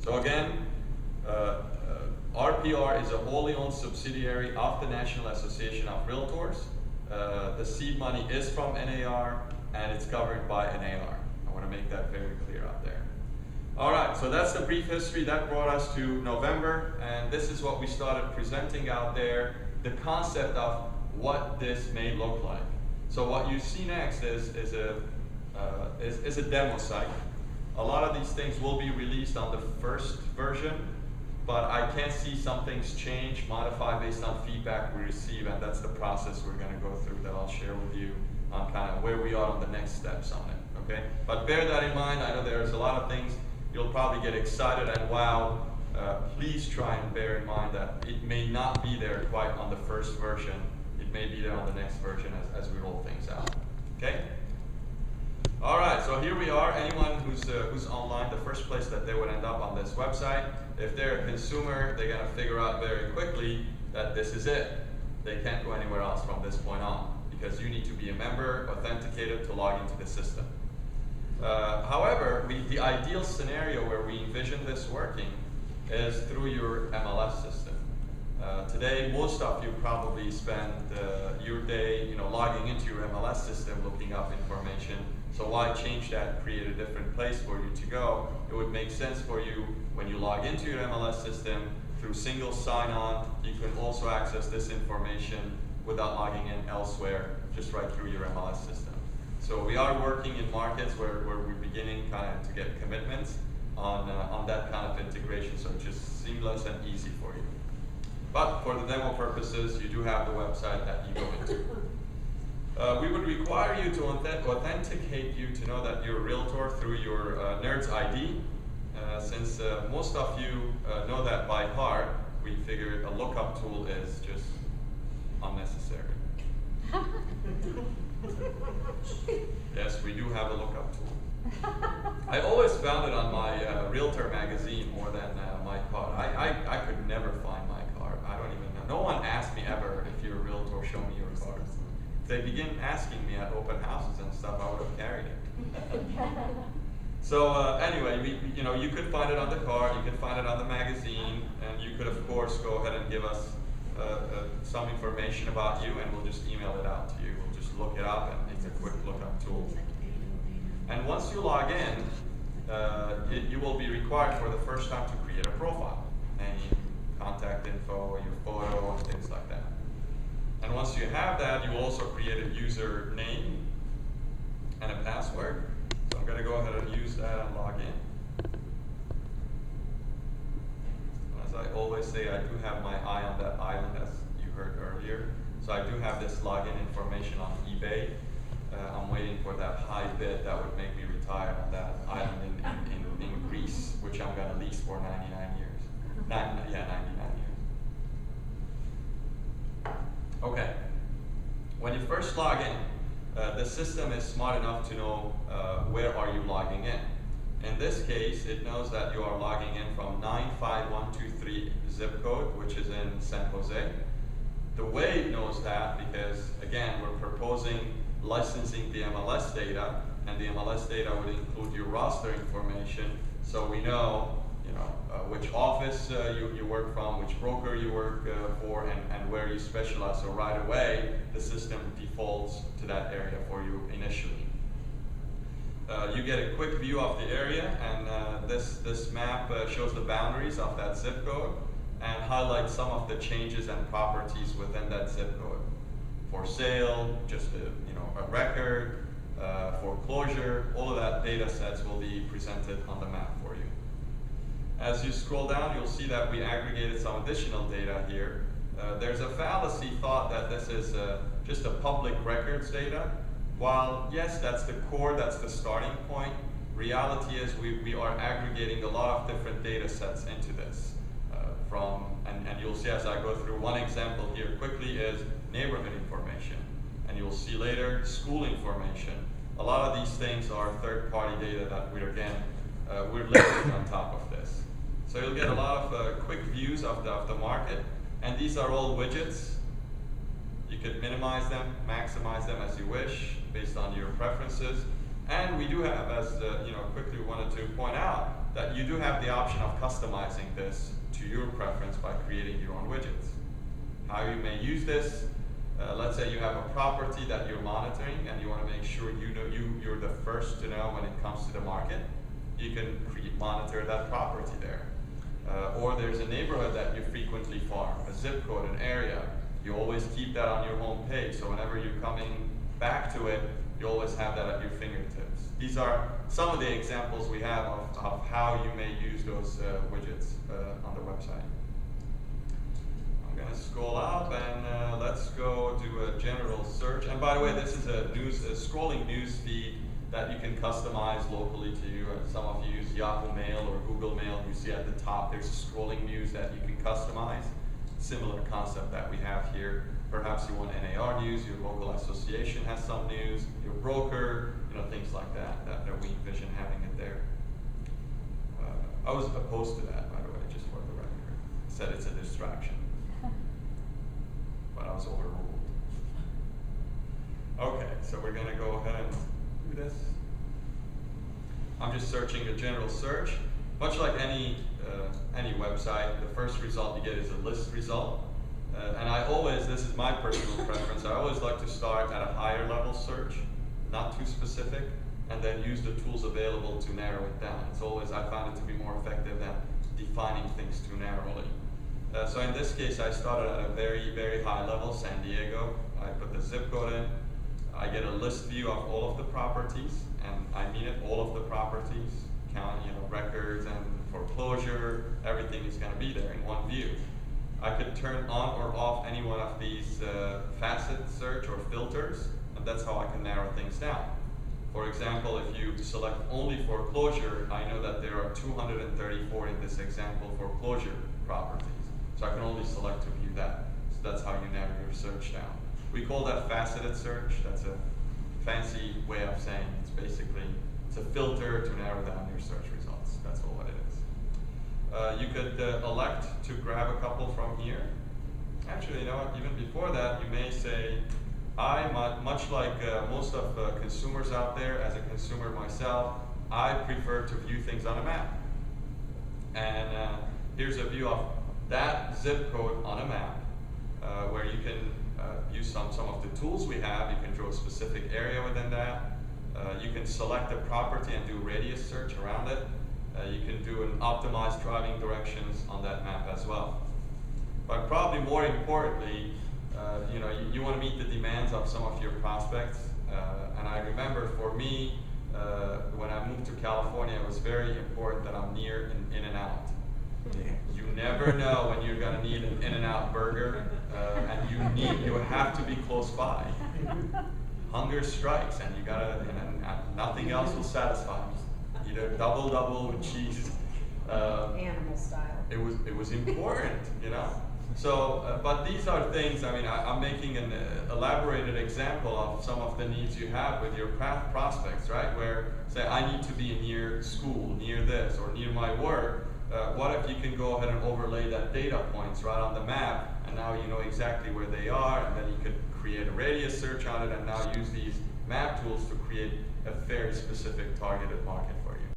So again, RPR is a wholly owned subsidiary of the National Association of Realtors. The seed money is from NAR, and it's governed by NAR. I want to make that very clear out there. All right, so that's the brief history. That brought us to November, and this is what we started presenting out there, the concept of what this may look like. So what you see next is a demo site. A lot of these things will be released on the first version, but I can see some things change, modify based on feedback we receive, and that's the process we're going to go through that I'll share with you on kind of where we are on the next steps on it, okay? But bear that in mind. I know there's a lot of things you'll probably get excited and wow. Please try and bear in mind that it may not be there quite on the first version. It may be there on the next version as we roll things out, okay? All right, so here we are. Anyone who's online, the first place that they would end up on this website, if they're a consumer, they're going to figure out very quickly that this is it. They can't go anywhere else from this point on because you need to be a member, authenticated to log into the system. However, the ideal scenario where we envision this working is through your MLS system. Today, most of you probably spend your day, logging into your MLS system, looking up information. So why change that, create a different place for you to go? It would make sense for you when you log into your MLS system through single sign-on. You can also access this information without logging in elsewhere, just right through your MLS system. So we are working in markets where we're beginning kind of to get commitments on that kind of integration, so it's just seamless and easy for you. But for the demo purposes, you do have the website that you go into. We would require you to authenticate you to know that you're a realtor through your NERDS ID. Since most of you know that by heart, we figured a lookup tool is just unnecessary. Yes, we do have a lookup tool. I always found it on my Realtor magazine more than my card. I could never find my card. I don't even know. No one asked me ever, if you're a realtor, show me your card. If they begin asking me at open houses and stuff, I would have carried it. So anyway, you could find it on the card, you could find it on the magazine, and you could, of course, go ahead and give us some information about you, and we'll just email it out to you. We'll just look it up, and it's a quick lookup tool. And once you log in, you will be required for the first time to create a profile. Name, contact info, your photo, and things like that. And once you have that, you will also create a user name and a password. So I'm going to go ahead and use that and log in. As I always say, I do have my eye on that island, as you heard earlier. So I do have this login information on eBay. I'm waiting for that high bid that would make me retire on that island in Greece, which I'm going to lease for 99 years. 99 years. Okay. When you first log in, the system is smart enough to know where are you logging in. In this case, it knows that you are logging in from 95123 zip code, which is in San Jose. The way it knows that, because again, we're proposing licensing the MLS data, and the MLS data would include your roster information, so we know, which office you work from, which broker you work for, and where you specialize. So right away, the system defaults to that area for you initially. You get a quick view of the area, and this map shows the boundaries of that zip code and highlights some of the changes and properties within that zip code. For sale, just a record, foreclosure, all of that data sets will be presented on the map for you. As you scroll down, you'll see that we aggregated some additional data here. There's a fallacy thought that this is just a public records data. While yes, that's the core, that's the starting point, reality is we are aggregating a lot of different data sets into this. And you'll see as I go through, one example here quickly is neighborhood information. And you'll see later school information. A lot of these things are third-party data that we're leveraging on top of this. So you'll get a lot of quick views of the market, and these are all widgets. You could minimize them, maximize them as you wish, based on your preferences. And we do have, as quickly wanted to point out, that you do have the option of customizing this to your preference by creating your own widgets. How you may use this, let's say you have a property that you're monitoring and you want to make sure you're the first to know when it comes to the market. You can monitor that property there. Or there's a neighborhood that you frequently farm, a zip code, an area. You always keep that on your home page, so whenever you're coming back to it, you always have that at your fingertips. These are some of the examples we have of how you may use those widgets on the website. I'm going to scroll up and let's go do a general search. And by the way, this is a scrolling news feed that you can customize locally to you. Some of you use Yahoo Mail or Google Mail. You see at the top there's scrolling news that you can customize. Similar concept that we have here. Perhaps you want NAR news, your local association has some news, your broker, things like that we envision having it there. I was opposed to that, by the way, just for the record. Said it's a distraction. But I was overruled. Okay, so we're gonna go ahead and do this. I'm just searching a general search. Much like any website, the first result you get is a list result. And I always, this is my personal preference, I always like to start at a higher level search, not too specific, and then use the tools available to narrow it down. It's always, I found it to be more effective than defining things too narrowly. So in this case, I started at a very, very high level, San Diego. I put the zip code in. I get a list view of all of the properties, and I mean it, all of the properties, counting records and foreclosure, everything is going to be there in one view. I could turn on or off any one of these facet search or filters, and that's how I can narrow things down. For example, if you select only foreclosure, I know that there are 234 in this example foreclosure properties. So I can only select to view that. So that's how you narrow your search down. We call that faceted search. That's a fancy way of saying it's a filter to narrow down your search results. That's all it is. You could elect to grab a couple from here. Actually, even before that, you may say, much like most of consumers out there, as a consumer myself, I prefer to view things on a map. And here's a view of that zip code on a map, where you can use some of the tools we have. You can draw a specific area within that. You can select a property and do radius search around it. You can do an optimized driving directions on that map as well. But probably more importantly, you want to meet the demands of some of your prospects. And I remember for me, when I moved to California, it was very important that I'm near an In-N-Out. You never know when you're going to need an In-N-Out burger, and you have to be close by. Hunger strikes, and nothing else will satisfy me. Either double with cheese. Animal style. It was important, So, but these are things, I'm making an elaborated example of some of the needs you have with your prospects, right? Where, say, I need to be near school, near this, or near my work. What if you can go ahead and overlay that data points right on the map, and now you know exactly where they are, and then you could create a radius search on it, and now use these map tools to create a very specific targeted market for you.